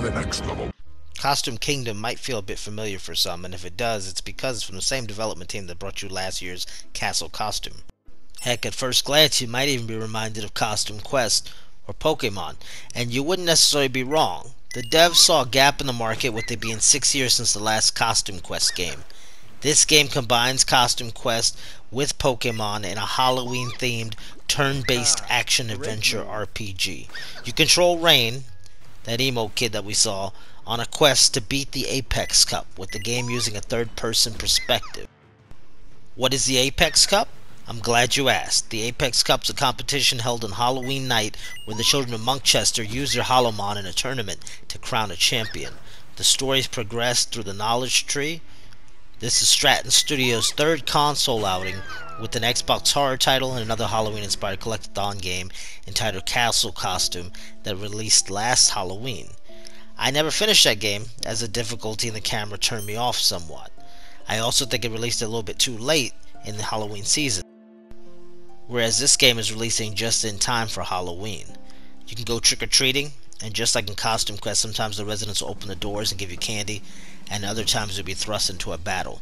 the next level. Costume Kingdom might feel a bit familiar for some, and if it does, it's because it's from the same development team that brought you last year's Castle Costume. Heck, at first glance, you might even be reminded of Costume Quest or Pokemon, and you wouldn't necessarily be wrong. The devs saw a gap in the market with it being 6 years since the last Costume Quest game. This game combines Costume Quest with Pokemon in a Halloween-themed, turn-based action-adventure RPG. You control Rain, that emo kid that we saw, on a quest to beat the Apex Cup, with the game using a third-person perspective. What is the Apex Cup? I'm glad you asked. The Apex Cup's a competition held on Halloween night where the children of Monkchester use their Halloween in a tournament to crown a champion. The stories progress through the knowledge tree. This is Stratton Studios' third console outing, with an Xbox horror title and another Halloween-inspired collectathon game entitled Castle Costume that released last Halloween. I never finished that game, as the difficulty in the camera turned me off somewhat. I also think it released a little bit too late in the Halloween season, whereas this game is releasing just in time for Halloween. You can go trick-or-treating, and just like in Costume Quest, sometimes the residents will open the doors and give you candy, and other times you'll be thrust into a battle.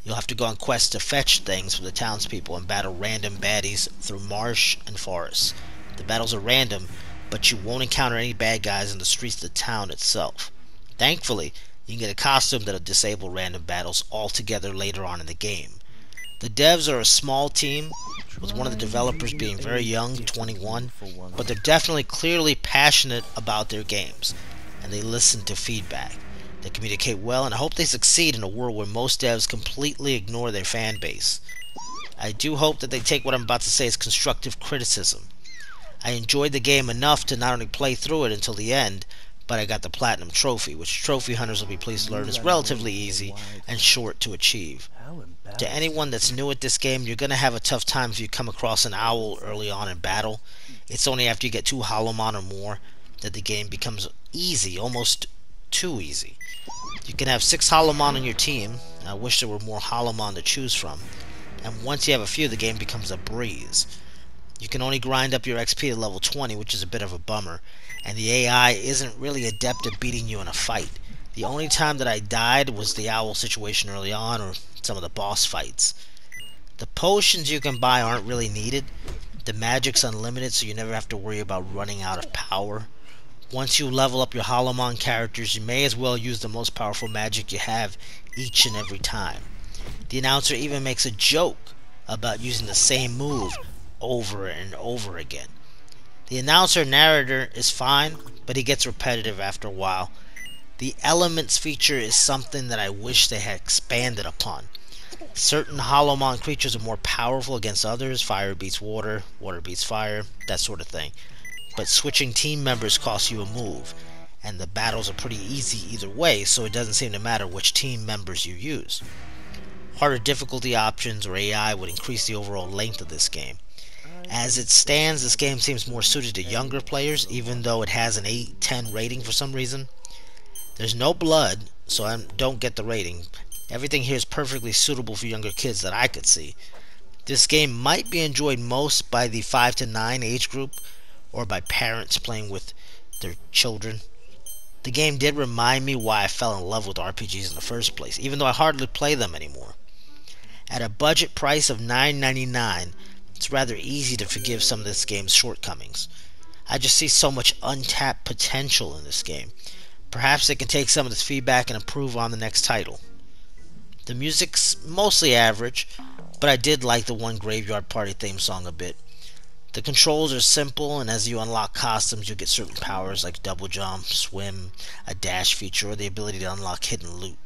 You'll have to go on quests to fetch things from the townspeople and battle random baddies through marsh and forests. The battles are random, but you won't encounter any bad guys in the streets of the town itself. Thankfully, you can get a costume that'll disable random battles altogether later on in the game. The devs are a small team, with one of the developers being very young, 21, but they're definitely clearly passionate about their games, and they listen to feedback. They communicate well, and I hope they succeed in a world where most devs completely ignore their fan base. I do hope that they take what I'm about to say as constructive criticism. I enjoyed the game enough to not only play through it until the end, but I got the Platinum Trophy, which trophy hunters will be pleased to learn is relatively easy and short to achieve. To anyone that's new at this game, you're going to have a tough time if you come across an owl early on in battle. It's only after you get 2 Halloween or more that the game becomes easy, almost too easy. You can have 6 Halloween on your team. I wish there were more Halloween to choose from. And once you have a few, the game becomes a breeze. You can only grind up your XP to level 20, which is a bit of a bummer, and the AI isn't really adept at beating you in a fight. The only time that I died was the owl situation early on, or some of the boss fights. The potions you can buy aren't really needed. The magic's unlimited, so you never have to worry about running out of power. Once you level up your Halloween characters, you may as well use the most powerful magic you have each and every time. The announcer even makes a joke about using the same move over and over again. The announcer narrator is fine, but he gets repetitive after a while. The elements feature is something that I wish they had expanded upon. Certain Halloween creatures are more powerful against others. Fire beats water, water beats fire, that sort of thing. But switching team members costs you a move, and the battles are pretty easy either way, so it doesn't seem to matter which team members you use. Harder difficulty options or AI would increase the overall length of this game. As it stands, this game seems more suited to younger players, even though it has an 8/10 rating for some reason. There's no blood, so I don't get the rating. Everything here is perfectly suitable for younger kids that I could see. This game might be enjoyed most by the 5 to 9 age group, or by parents playing with their children. The game did remind me why I fell in love with RPGs in the first place, even though I hardly play them anymore. At a budget price of $9.99, it's rather easy to forgive some of this game's shortcomings. I just see so much untapped potential in this game. Perhaps they can take some of this feedback and improve on the next title. The music's mostly average, but I did like the one Graveyard Party theme song a bit. The controls are simple, and as you unlock costumes, you get certain powers like double jump, swim, a dash feature, or the ability to unlock hidden loot.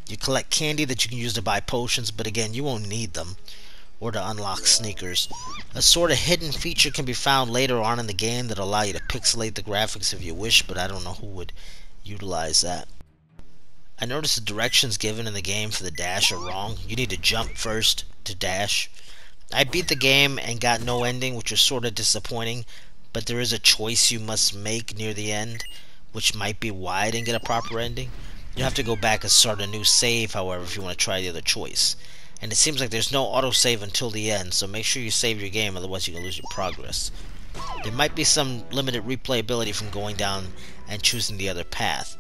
You collect candy that you can use to buy potions, but again, you won't need them, or to unlock sneakers. A sort of hidden feature can be found later on in the game that allow you to pixelate the graphics if you wish, but I don't know who would utilize that. I noticed the directions given in the game for the dash are wrong. You need to jump first to dash. I beat the game and got no ending, which was sort of disappointing, but there is a choice you must make near the end, which might be why I didn't get a proper ending. You have to go back and start a new save, however, if you want to try the other choice. And it seems like there's no autosave until the end, so make sure you save your game, otherwise you can lose your progress. There might be some limited replayability from going down and choosing the other path.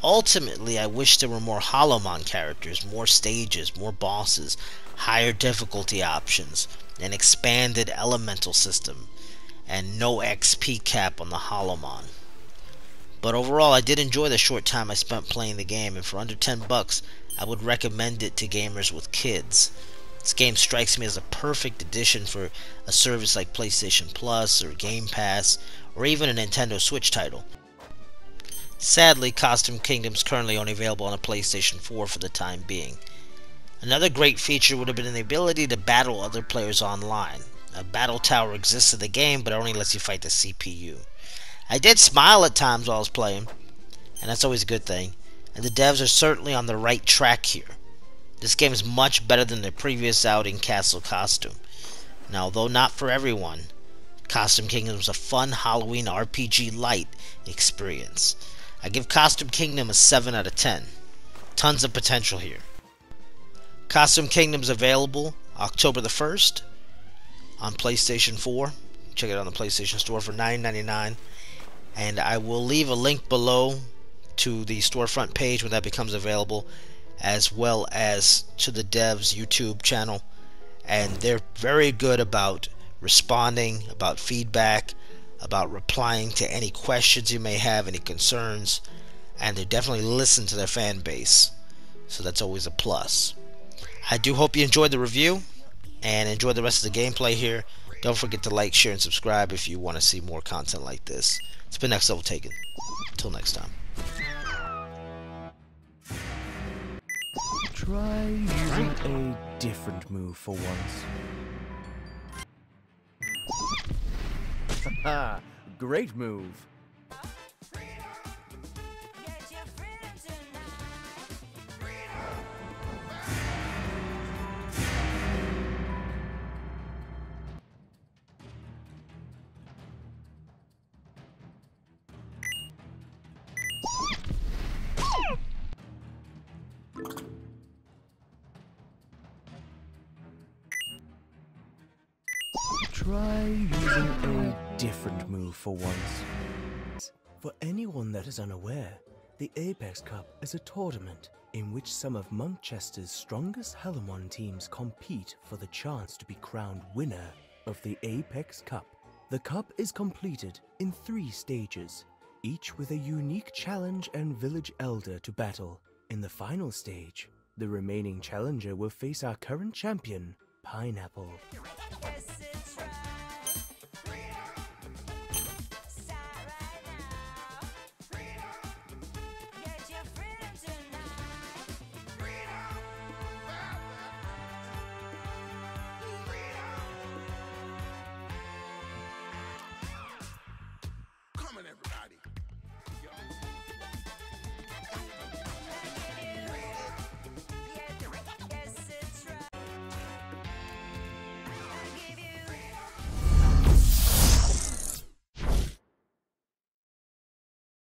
Ultimately, I wish there were more Holomon characters, more stages, more bosses, higher difficulty options, an expanded elemental system, and no XP cap on the Holomon. But overall, I did enjoy the short time I spent playing the game, and for under $10, I would recommend it to gamers with kids. This game strikes me as a perfect addition for a service like PlayStation Plus or Game Pass, or even a Nintendo Switch title. Sadly, Costume Kingdom is currently only available on a PlayStation 4 for the time being. Another great feature would have been the ability to battle other players online. A battle tower exists in the game, but it only lets you fight the CPU. I did smile at times while I was playing, and that's always a good thing, and the devs are certainly on the right track here. This game is much better than the previous outing, Castle Costume. Now, although not for everyone, Costume Kingdom is a fun Halloween RPG light experience. I give Costume Kingdom a 7 out of 10. Tons of potential here. Costume Kingdom is available October the 1st on PlayStation 4. Check it out on the PlayStation Store for $9.99. And I will leave a link below to the storefront page when that becomes available, as well as to the devs' YouTube channel. And they're very good about responding, about feedback, about replying to any questions you may have, any concerns, and they definitely listen to their fan base, so that's always a plus. I do hope you enjoyed the review and enjoy the rest of the gameplay here. Don't forget to like, share, and subscribe if you want to see more content like this. It's been Next Level Taken. Until next time. Try using a different move for once. Haha, great move. Try using a different move for once. For anyone that is unaware, the Apex Cup is a tournament in which some of Monkchester's strongest Halomon teams compete for the chance to be crowned winner of the Apex Cup. The cup is completed in 3 stages, each with a unique challenge and village elder to battle. In the final stage, the remaining challenger will face our current champion, Pineapple.